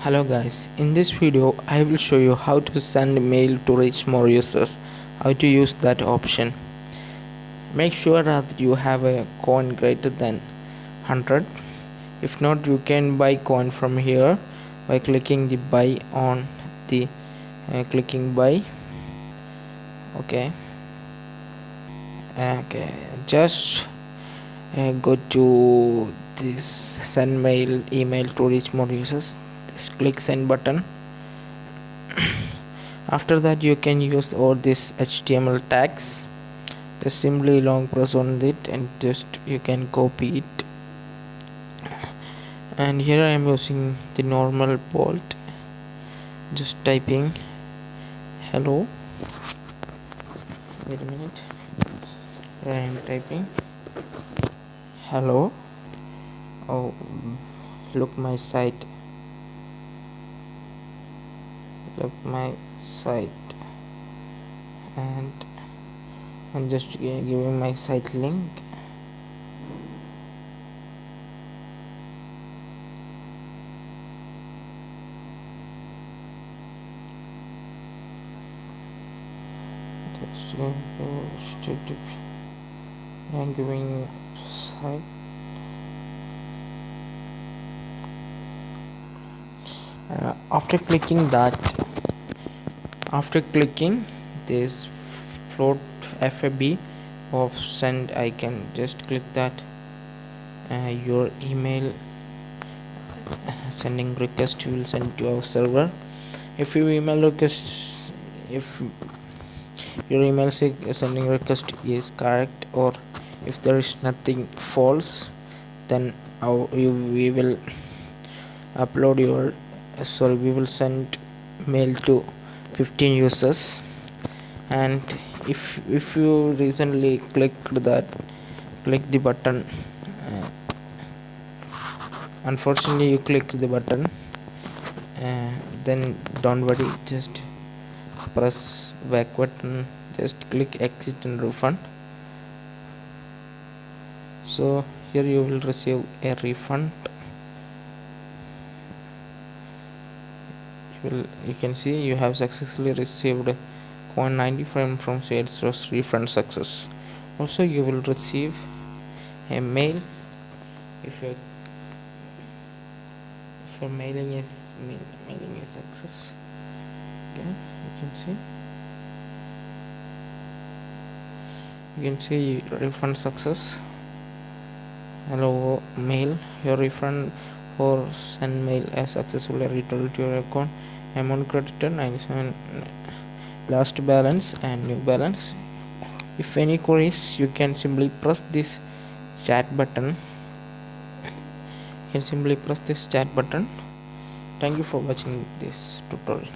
Hello guys, in this video I will show you how to send mail to reach more users, how to use that option. Make sure that you have a coin greater than 100. If not, you can buy coin from here by clicking the buy on the clicking buy. Okay, just go to this send mail email to reach more users. Just click send button. After that you can use all these HTML tags. Just simply long press on it and just you can copy it, and here I am using the normal bolt, just typing hello. Wait a minute, here I am typing hello. Oh, look my site, and I'm just giving my site link. I'm giving site. After clicking this float FAB of send icon, just click that. Your email sending request will send to our server. If your email request, if your email sending request is correct, or if there is nothing false, then we will upload your we will send mail to 15 users. And if you recently click the button, unfortunately you click the button, then don't worry, just press back button, just click exit and refund. So here you will receive a refund. You can see you have successfully received coin 95 from Salesforce refund success. Also you will receive a mail if your mailing is success. Okay, you can see refund success. Hello mail, your refund for send mail has successfully returned to your account. Amount credited 97, last balance and new balance. If any queries, you can simply press this chat button. Thank you for watching this tutorial.